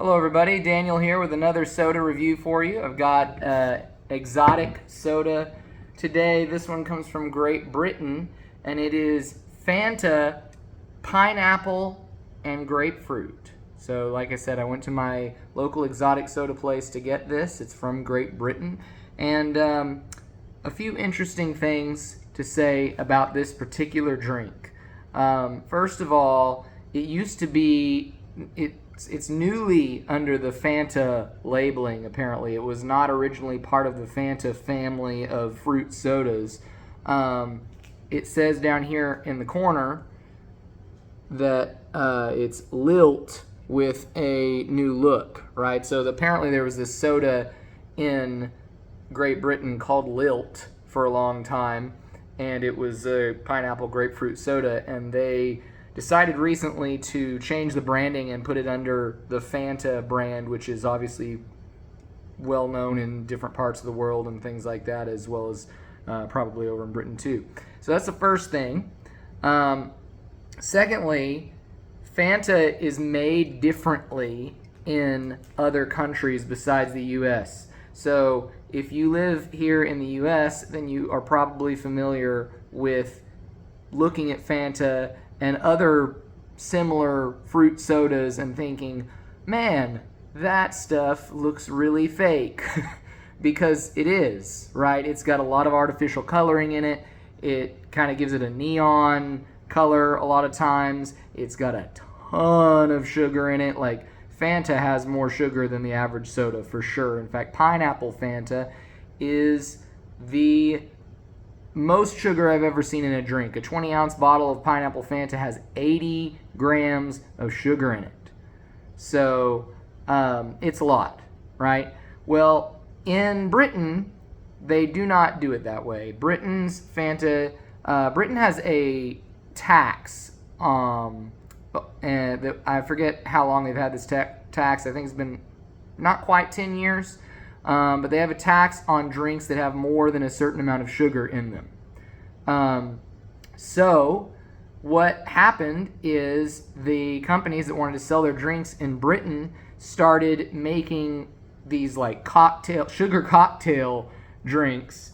Hello everybody, Daniel here with another soda review for you. I've got exotic soda today. This one comes from Great Britain and it is Fanta Pineapple and Grapefruit. So like I said, I went to my local exotic soda place to get this. It's from Great Britain. And a few interesting things to say about this particular drink. First of all, it used to be, it's newly under the Fanta labeling, apparently. It was not originally part of the Fanta family of fruit sodas. It says down here in the corner that it's Lilt with a new look, right? So apparently there was this soda in Great Britain called Lilt for a long time, and it was a pineapple grapefruit soda, and they decided recently to change the branding and put it under the Fanta brand, which is obviously well known in different parts of the world and things like that, as well as probably over in Britain too. So that's the first thing. Secondly, Fanta is made differently in other countries besides the US. So if you live here in the US, then you are probably familiar with looking at Fanta and other similar fruit sodas and thinking, man, that stuff looks really fake. Because it is, right? It's got a lot of artificial coloring in it. It kind of gives it a neon color a lot of times. It's got a ton of sugar in it. Like, Fanta has more sugar than the average soda for sure. In fact, pineapple Fanta is the most sugar I've ever seen in a drink. A 20-ounce bottle of pineapple Fanta has 80 grams of sugar in it. So it's a lot, right? Well, in Britain, they do not do it that way. Britain's Fanta, Britain has a tax, and I forget how long they've had this tax. I think it's been not quite 10 years. But they have a tax on drinks that have more than a certain amount of sugar in them. So what happened is the companies that wanted to sell their drinks in Britain started making these like sugar cocktail drinks,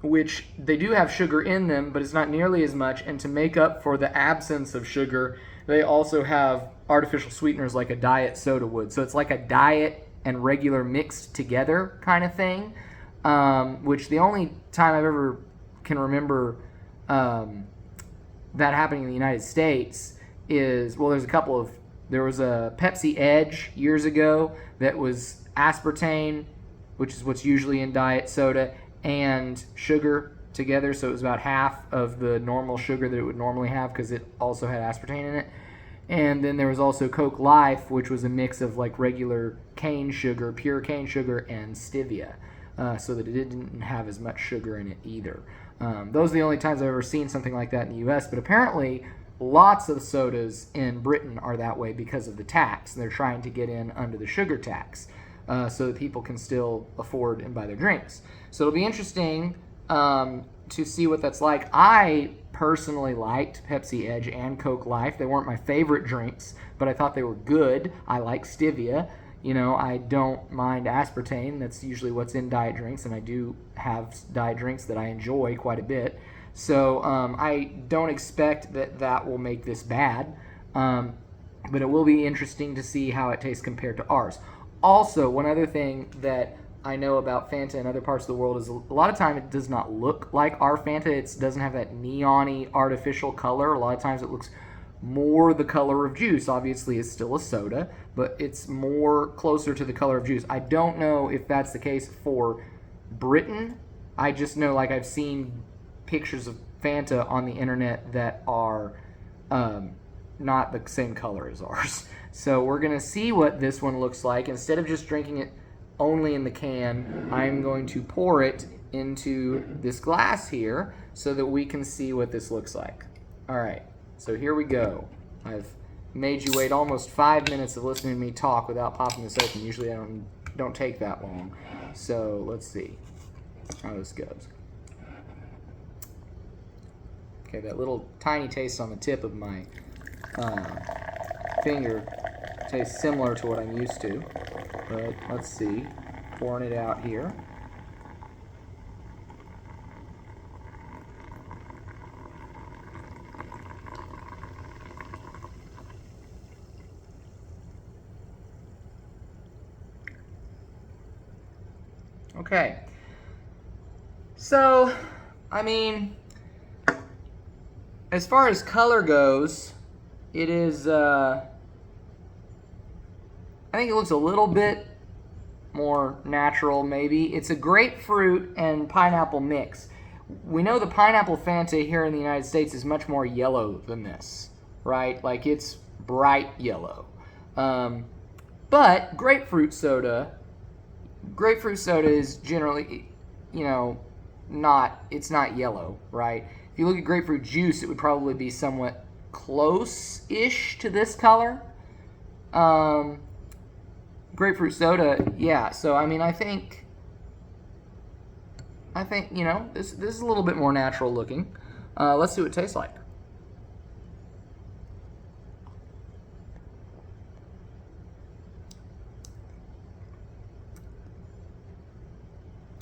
which they do have sugar in them, but it's not nearly as much. And to make up for the absence of sugar, they also have artificial sweeteners like a diet soda would. So it's like a diet and regular mixed together kind of thing, which the only time I've ever can remember that happening in the United States is, well, there was a Pepsi Edge years ago that was aspartame, which is what's usually in diet soda, and sugar together, so it was about half of the normal sugar that it would normally have because it also had aspartame in it. And then there was also Coke Life, which was a mix of like regular cane sugar, pure cane sugar, and stevia, so that it didn't have as much sugar in it either. Those are the only times I've ever seen something like that in the US, but apparently lots of sodas in Britain are that way because of the tax. They're trying to get in under the sugar tax so that people can still afford and buy their drinks. So it'll be interesting to see what that's like. I personally liked Pepsi Edge and Coke Life. They weren't my favorite drinks, but I thought they were good. I like stevia. You know, I don't mind aspartame. That's usually what's in diet drinks, and I do have diet drinks that I enjoy quite a bit. So I don't expect that will make this bad, but it will be interesting to see how it tastes compared to ours. Also, one other thing that I know about Fanta in other parts of the world is a lot of time it does not look like our Fanta. It doesn't have that neon-y artificial color. A lot of times it looks more the color of juice. Obviously, it's still a soda, but it's more closer to the color of juice. I don't know if that's the case for Britain. I just know, like, I've seen pictures of Fanta on the internet that are not the same color as ours. So we're going to see what this one looks like. Instead of just drinking it only in the can, I'm going to pour it into this glass here so that we can see what this looks like. All right, so here we go. I've made you wait almost 5 minutes of listening to me talk without popping this open. Usually I don't take that long. So let's see how this goes. Okay, that little tiny taste on the tip of my finger tastes similar to what I'm used to. But let's see. Pouring it out here. Okay. So, I mean, as far as color goes, it is, I think it looks a little bit more natural, maybe. It's a grapefruit and pineapple mix. We know the pineapple Fanta here in the United States is much more yellow than this, right? Like, it's bright yellow. But grapefruit soda is generally, it's not yellow, right? If you look at grapefruit juice, it would probably be somewhat close-ish to this color. Grapefruit soda, yeah. So I mean, I think this is a little bit more natural looking. Let's see what it tastes like.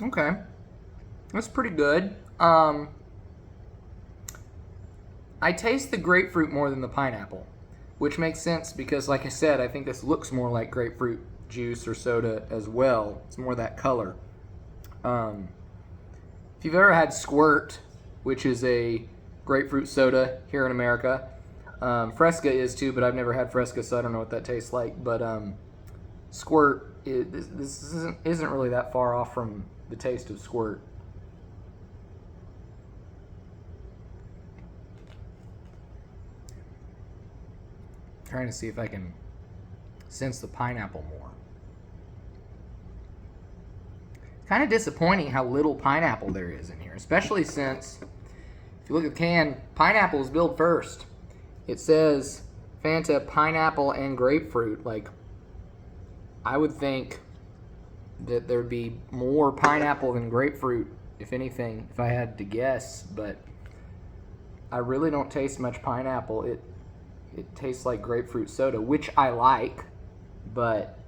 Okay, that's pretty good. I taste the grapefruit more than the pineapple, which makes sense because, like I said, I think this looks more like grapefruit juice or soda as well. It's more that color. If you've ever had Squirt, which is a grapefruit soda here in America, Fresca is too, but I've never had Fresca, so I don't know what that tastes like. But Squirt, this isn't really that far off from the taste of Squirt. Trying to see if I can sense the pineapple more. Kind of disappointing how little pineapple there is in here, especially since, if you look at the can, pineapple is billed first. It says Fanta pineapple and grapefruit. Like, I would think that there'd be more pineapple than grapefruit, if anything, if I had to guess, but I really don't taste much pineapple. It tastes like grapefruit soda, which I like, but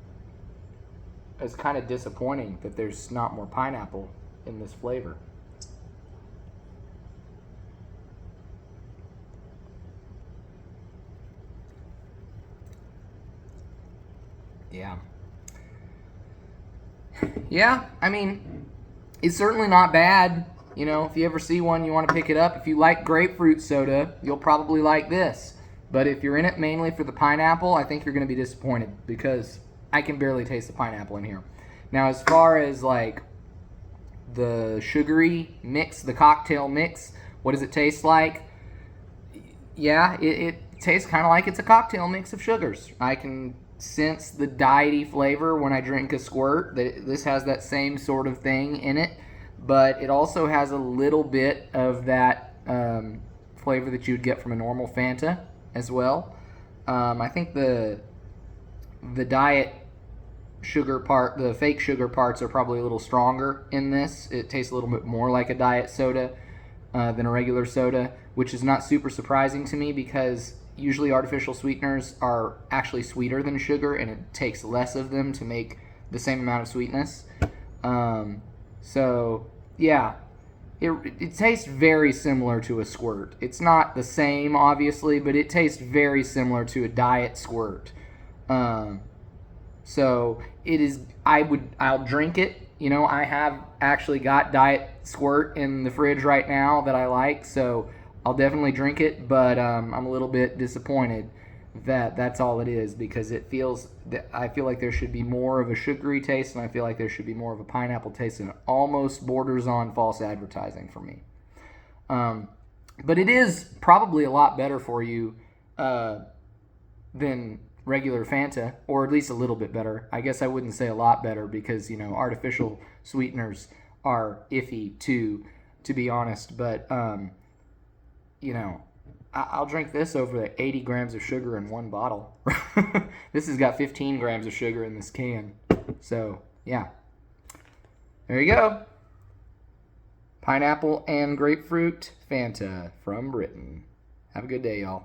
it's kind of disappointing that there's not more pineapple in this flavor. Yeah, I mean, it's certainly not bad. If you ever see one, you want to pick it up. If you like grapefruit soda, you'll probably like this. But if you're in it mainly for the pineapple, I think you're going to be disappointed because I can barely taste the pineapple in here. Now, as far as like the sugary mix, the cocktail mix, what does it taste like? Yeah, it tastes kind of like it's a cocktail mix of sugars. I can sense the diety flavor when I drink a Squirt. This has that same sort of thing in it, but it also has a little bit of that flavor that you would get from a normal Fanta as well. I think the diet sugar part, the fake sugar parts, are probably a little stronger in this. It tastes a little bit more like a diet soda than a regular soda, which is not super surprising to me because usually artificial sweeteners are actually sweeter than sugar, and it takes less of them to make the same amount of sweetness. So yeah, it tastes very similar to a Squirt. It's not the same, obviously, but it tastes very similar to a diet Squirt. So it is. I'll drink it. I have actually got diet Squirt in the fridge right now that I like, so I'll definitely drink it. But I'm a little bit disappointed that that's all it is, because I feel like there should be more of a sugary taste, and I feel like there should be more of a pineapple taste, and it almost borders on false advertising for me. But it is probably a lot better for you than regular Fanta, or at least a little bit better. I guess I wouldn't say a lot better because, artificial sweeteners are iffy too, to be honest. But, I'll drink this over the 80 grams of sugar in one bottle. This has got 15 grams of sugar in this can. So, yeah. There you go. Pineapple and grapefruit Fanta from Britain. Have a good day, y'all.